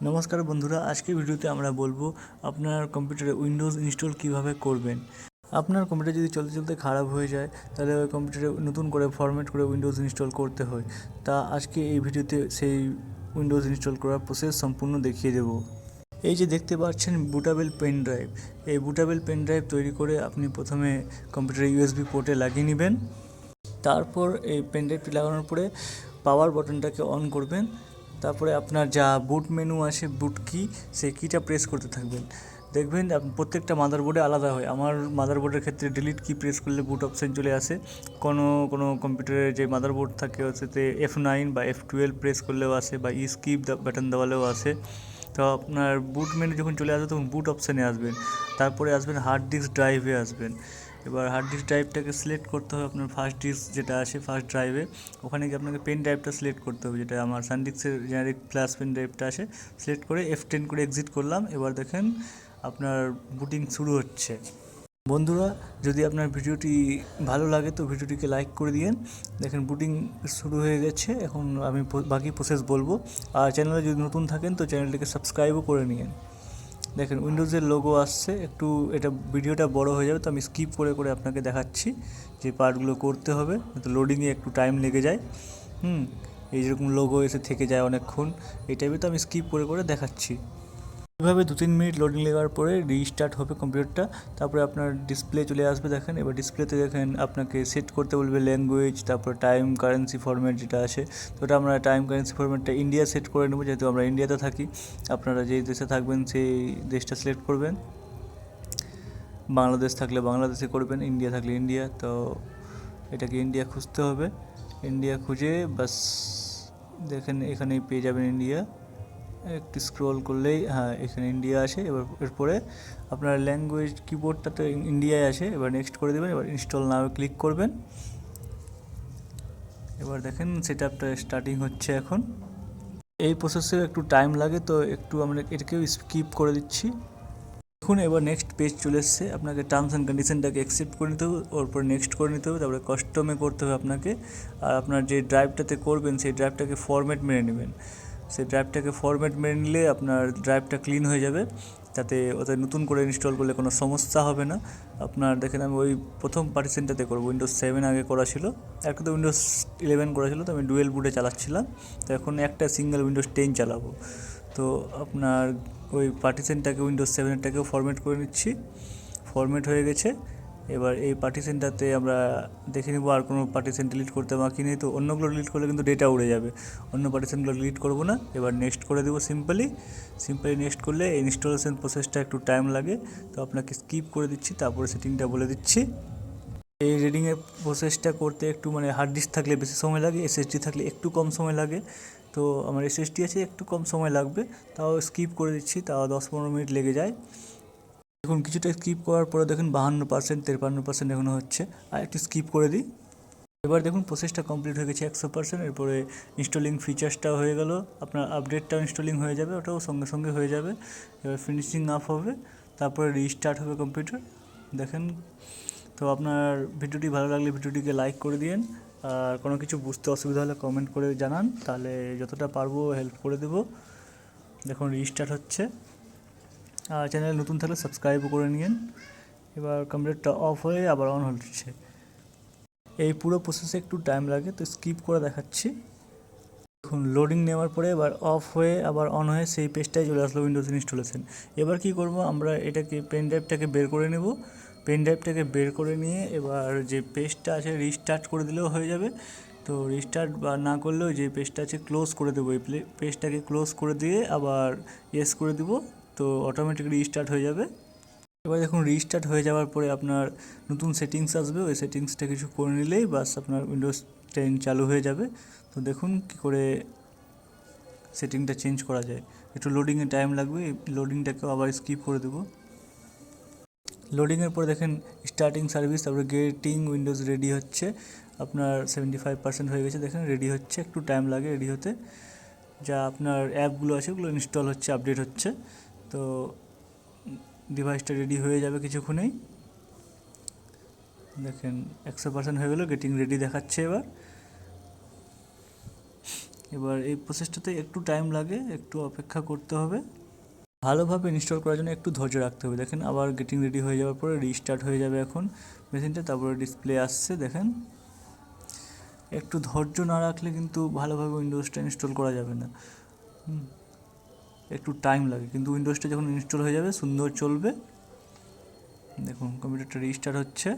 নমস্কার বন্ধুরা, আজকের ভিডিওতে আমরা বলবো আপনার কম্পিউটারে উইন্ডোজ ইনস্টল কিভাবে করবেন। আপনার কম্পিউটার যদি চলতে চলতে খারাপ হয়ে যায় তাহলে ওই কম্পিউটারে নতুন করে ফরম্যাট করে উইন্ডোজ ইনস্টল করতে হয়। তা আজকে এই ভিডিওতে সেই উইন্ডোজ ইনস্টল করার প্রসেস সম্পূর্ণ দেখিয়ে দেব। এই যে দেখতে পাচ্ছেন বুটেবল পেন ড্রাইভ, এই বুটেবল পেন ড্রাইভ তৈরি করে আপনি প্রথমে কম্পিউটারে ইউএসবি পোর্টে লাগিয়ে নেবেন। তারপর এই পেন ড্রাইভটি লাগানোর পরে পাওয়ার বাটনটাকে অন করবেন। তারপরে আপনার যা বুট মেনু আছে, বুট কি, সেই কিটা প্রেস করতে থাকবেন। দেখবেন প্রত্যেকটা মাদারবোর্ডে আলাদা হয়। আমার মাদারবোর্ডের ক্ষেত্রে ডিলিট কি প্রেস করলে বুট অপশান চলে আসে। কোনো কোনো কম্পিউটারে যে মাদারবোর্ড থাকে সেতে F9 বা F12 প্রেস করলেও আসে, বা স্কিপ বাটন দেওয়ালেও আসে। তো আপনার বুট মেনু যখন চলে আসবে তখন বুট অপশানে আসবেন, তারপরে আসবেন হার্ড ডিস্ক ড্রাইভে আসবেন। এবার হার্ড ডিস্ক ড্রাইভটাকে সিলেক্ট করতে হবে আপনার ফার্স্ট ডিস্ক যেটা আছে ফার্স্ট ড্রাইভে, ওখানে গিয়ে আপনাকে পেন ড্রাইভটা সিলেক্ট করতে হবে, যেটা আমার সানডিস্কের জেনারিক প্লাস পেন ড্রাইভটা আছে। সিলেক্ট করে F10 করে এক্সিট করলাম। এবার দেখেন আপনার বুটিং শুরু হচ্ছে। বন্ধুরা, যদি আপনার ভিডিওটি ভালো লাগে তো ভিডিওটিকে লাইক করে দিন। দেখেন বুটিং শুরু হয়ে গেছে। এখন আমি বাকি প্রসেস বলবো। আর চ্যানেলে যদি নতুন থাকেন তো চ্যানেলটিকে সাবস্ক্রাইবও করে নিন। দেখেন উইন্ডোজের লোগো আসছে, একটু এটা ভিডিওটা বড় হয়ে যাবে তো আমি স্কিপ করে করে আপনাকে দেখাচ্ছি যে পার্টগুলো করতে হবে, তো লোডিংয়ে একটু টাইম লেগে যায়। এই যেরকম লোগো এসে থেকে যায় অনেকক্ষণ, এই টাইপে তো আমি স্কিপ করে করে দেখাচ্ছি। এভাবে 2-3 মিনিট লোডিং লেগার পরে রিস্টার্ট হবে কম্পিউটারটা। তারপরে আপনার ডিসপ্লে চলে আসবে। দেখেন এবার ডিসপ্লেতে দেখেন আপনাকে সেট করতে বলবে ল্যাঙ্গুয়েজ, তারপর টাইম কারেন্সি ফরম্যাট যেটা আছে, তো ওটা আমরা টাইম কারেন্সি ফরম্যাটটা ইন্ডিয়া সেট করে নেবো, যেহেতু আমরা ইন্ডিয়াতে থাকি। আপনারা যেই দেশে থাকবেন সেই দেশটা সিলেক্ট করবেন। বাংলাদেশ থাকলে বাংলাদেশে করবেন, ইন্ডিয়া থাকলে ইন্ডিয়া। তো এটাকে ইন্ডিয়া খুঁজতে হবে। ইন্ডিয়া খুঁজে বাস দেখেন এখানেই পেয়ে যাবেন ইন্ডিয়া। একটু স্ক্রল করলেই হ্যাঁ এখানে ইন্ডিয়া আছে। এবার এরপরে আপনার ল্যাঙ্গুয়েজ কিবোর্ডটা তো ইন্ডিয়ায় আছে, এবার নেক্সট করে দেবেন। এবার ইনস্টল নাও ক্লিক করবেন। এবার দেখেন সেটআপটা স্টার্টিং হচ্ছে এখন। এই প্রসেসে একটু টাইম লাগে, তো একটু আমরা এটাকেও স্কিপ করে দিচ্ছি। দেখুন এবার নেক্সট পেজ চলে এসছে। আপনাকে টার্মস অ্যান্ড কন্ডিশনটাকে অ্যাকসেপ্ট করে নিতে হবে, ওরপর নেক্সট করে নিতে হবে, তারপরে কাস্টমে করতে হবে আপনাকে। আর আপনার যে ড্রাইভটাতে করবেন সেই ড্রাইভটাকে ফরম্যাট মেরে নেবেন। সেই ড্রাইভটাকে ফরম্যাট মেরে নিলে আপনার ড্রাইভটা ক্লিন হয়ে যাবে, তাতে ওতে নতুন করে ইনস্টল করলে কোনো সমস্যা হবে না। আপনার দেখেন আমি ওই প্রথম পার্টিশনটাতে করবো, উইন্ডোজ 7 আগে করা ছিল, একটা তো উইন্ডোজ 11 করা ছিল, তো আমি ডুয়েল বুটে চালাচ্ছিলাম। তো এখন একটা সিঙ্গেল উইন্ডোজ 10 চালাবো। তো আপনার ওই পার্টিশনটাকে উইন্ডোজ 7টাকেও ফরম্যাট করে নিচ্ছি। ফরম্যাট হয়ে গেছে। এবার এই পার্টিশনটাতে আমরা দেখে নেবো আর কোনো পার্টিশন ডিলিট করতে বাকি নেই। তো অন্যগুলো ডিলিট করলে কিন্তু ডেটা উড়ে যাবে, অন্য পার্টিশনগুলো ডিলিট করবো না। এবার নেক্সট করে দেবো সিম্পলি নেক্সট করলে ইনস্টলেশন প্রসেসটা একটু টাইম লাগে, তো আপনাকে স্কিপ করে দিচ্ছি, তারপরে সেটিংটা বলে দিচ্ছি। এই রিডিংয়ের প্রসেসটা করতে একটু হার্ড ডিস্ক থাকলে বেশি সময় লাগে, এসএসডি থাকলে একটু কম সময় লাগে। তো আমার এসএসডি আছে, একটু কম সময় লাগবে, তাও স্কিপ করে দিচ্ছি, তাও 10-15 মিনিট লেগে যায়। দেখুন কিছুটা স্কিপ করার পরে দেখুন 52%, 53% এখনও হচ্ছে। আর একটু স্কিপ করে দিই। এবার দেখুন প্রসেসটা কমপ্লিট হয়ে গেছে 100%। এরপরে ইনস্টলিং ফিচার্সটাও হয়ে গেল, আপনার আপডেটটাও ইনস্টলিং হয়ে যাবে, ওটাও সঙ্গে সঙ্গে হয়ে যাবে। এবার ফিনিশিং আপ হবে, তারপরে রিস্টার্ট হবে কম্পিউটার। দেখেন, তো আপনার ভিডিওটি ভালো লাগলে ভিডিওটিকে লাইক করে দিন। আর কোনো কিছু বুঝতে অসুবিধা হলে কমেন্ট করে জানান, তাহলে যতটা পারবো হেল্প করে দেবো। দেখুন রিস্টার্ট হচ্ছে। আর চ্যানেল নতুন থাকলে সাবস্ক্রাইবও করে নিন। এবার কম্পিউটারটা অফ হয়ে আবার অন হচ্ছে। এই পুরো প্রসেসে একটু টাইম লাগে, তো স্কিপ করে দেখাচ্ছি। দেখুন লোডিং নেওয়ার পরে এবার অফ হয়ে আবার অন হয়ে সেই পেজটাই চলে আসলো উইন্ডোজ ইনস্টলেশন। এবার কি করব, আমরা এটাকে পেন ড্রাইভটাকে বের করে নেব। পেন ড্রাইভটাকে বের করে নিয়ে এবার যে পেজটা আছে রিস্টার্ট করে দিলেও হয়ে যাবে। তো রিস্টার্ট বা না করলেও যে পেজটা আছে ক্লোজ করে দেবো, এই পেজটাকে ক্লোজ করে দিয়ে আবার ইয়েস করে দেবো, তো অটোমেটিক রিস্টার্ট হয়ে যাবে। এবার দেখুন রিস্টার্ট হয়ে যাওয়ার পরে আপনার নতুন সেটিংস আসবে, ওই সেটিংসটা কিছু করে নিলেই বাস আপনার উইন্ডোজ 10 চালু হয়ে যাবে। তো দেখুন কী করে সেটিংটা চেঞ্জ করা যায়। একটু লোডিংয়ে টাইম লাগবে, লোডিংটাকেও আবার স্কিপ করে দেবো। লোডিংয়ের পরে দেখেন স্টার্টিং সার্ভিস, তারপরে গেটিং উইন্ডোজ রেডি হচ্ছে। আপনার 75% হয়ে গেছে, দেখেন রেডি হচ্ছে, একটু টাইম লাগে রেডি হতে। যা আপনার অ্যাপগুলো আছে ওগুলো ইনস্টল হচ্ছে, আপডেট হচ্ছে। তো ডিভাইসটা রেডি হয়ে যাবে কিছুক্ষণেই। দেখেন 100% হয়ে গেলো, গেটিং রেডি দেখাচ্ছে। এবার এবার এই প্রসেসটাতে একটু টাইম লাগে, একটু অপেক্ষা করতে হবে। ভালোভাবে ইনস্টল করার জন্য একটু ধৈর্য রাখতে হবে। দেখেন আবার গেটিং রেডি হয়ে যাওয়ার পরে রিস্টার্ট হয়ে যাবে এখন মেশিনটা, তারপরে ডিসপ্লে আসছে দেখেন। একটু ধৈর্য না রাখলে কিন্তু ভালোভাবে উইন্ডোজটা ইনস্টল করা যাবে না। একটু টাইম লাগে, কিন্তু উইন্ডোজটা যখন ইনস্টল হয়ে যাবে সুন্দর চলবে। দেখুন কম্পিউটারটা রিস্টার্ট হচ্ছে,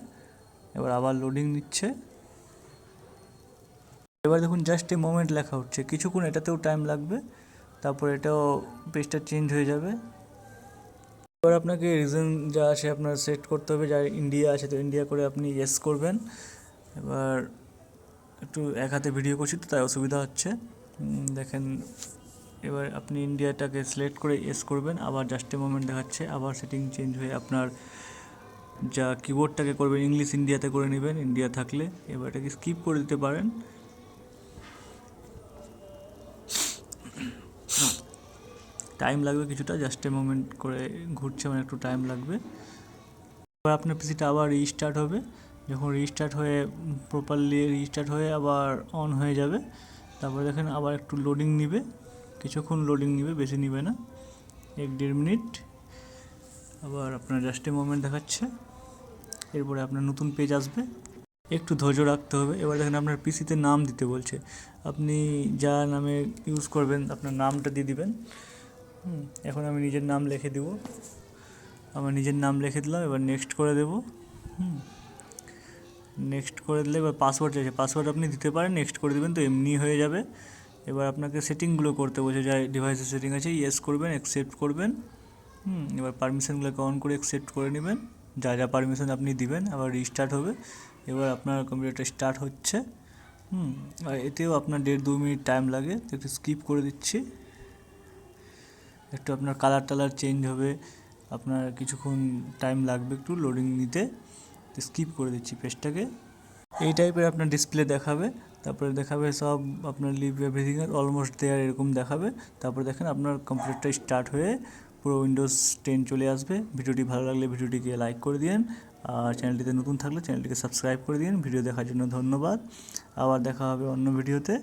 এবার আবার লোডিং নিচ্ছে। এবার দেখুন জাস্ট এ মোমেন্ট লেখা হচ্ছে, কিছুক্ষণ এটাতেও টাইম লাগবে, তারপর এটাও পেজটা চেঞ্জ হয়ে যাবে। এবার আপনাকে রিজন যা আছে আপনার সেট করতে হবে, যা ইন্ডিয়া আছে তো ইন্ডিয়া করে আপনি ইয়েস করবেন। এবার একটু এক হাতে ভিডিও করছি তো তাই অসুবিধা হচ্ছে, দেখেন। এবার আপনি ইন্ডিয়াটাকে সিলেক্ট করে ইয়েস করবেন, আবার জাস্ট এ মোমেন্ট দেখাচ্ছে, আবার সেটিং চেঞ্জ হয়ে আপনার যা কিবোর্ডটাকে করবেন ইংলিশ ইন্ডিয়াতে করে নেবেন ইন্ডিয়া থাকলে। এবার এটাকে স্কিপ করে দিতে পারেন। টাইম লাগবে কিছুটা, জাস্ট এ মোমেন্ট করে ঘুরছে মানে একটু টাইম লাগবে। এবার আপনার পিসিটা আবার রিস্টার্ট হবে, যখন রিস্টার্ট হয়ে প্রপারলি রিস্টার্ট হয়ে আবার অন হয়ে যাবে, তারপরে দেখেন আবার একটু লোডিং নিবে, কিছুক্ষণ লোডিং নিবে, বেশি নিবে না, 1-1.5 মিনিট। আবার আপনার জাস্ট এ মোমেন্ট দেখাচ্ছে, এরপরে আপনার নতুন পেজ আসবে, একটু ধৈর্য রাখতে হবে। এবার দেখেন আপনার পিসিতে নাম দিতে বলছে, আপনি যা নামে ইউজ করবেন আপনার নামটা দিয়ে দিবেন। এখন আমি নিজের নাম লিখে দেব, আমার নিজের নাম লিখে দিলাম, এবার নেক্সট করে দেব। নেক্সট করে দিলে এবার পাসওয়ার্ড চাইছে, পাসওয়ার্ড আপনি দিতে পারেন, নেক্সট করে দেবেন তো এমনি হয়ে যাবে। এবার আপনাকে সেটিংগুলো করতে বলছে, যা ডিভাইসের সেটিং আছে ইয়েস করবেন, অ্যাকসেপ্ট করবেন। এবার পারমিশনগুলোকে অন করে অ্যাকসেপ্ট করে নেবেন, যা যা পারমিশন আপনি দিবেন। আবার রিস্টার্ট হবে, এবার আপনার কম্পিউটারটা স্টার্ট হচ্ছে। আর এতেও আপনার 1.5-2 মিনিট টাইম লাগে, তো একটু স্কিপ করে দিচ্ছি। একটু আপনার কালার টালার চেঞ্জ হবে, আপনার কিছুক্ষণ টাইম লাগবে একটু লোডিং নিতে, তো স্কিপ করে দিচ্ছি পেজটাকে। এই টাইপের আপনার ডিসপ্লে দেখাবে, তারপরে দেখাবে সব আপনার লিভ এভরিথিং অলমোস্ট দেয়ার এরকম দেখাবে। তারপরে দেখেন আপনার কম্পিউটারটা স্টার্ট হয়ে পুরো উইন্ডোজ 10 চলে আসবে। ভিডিওটি ভালো লাগলে ভিডিওটিকে লাইক করে দিন, আর চ্যানেলটিতে নতুন থাকলে চ্যানেলটিকে সাবস্ক্রাইব করে দিন। ভিডিও দেখার জন্য ধন্যবাদ, আবার দেখা হবে অন্য ভিডিওতে।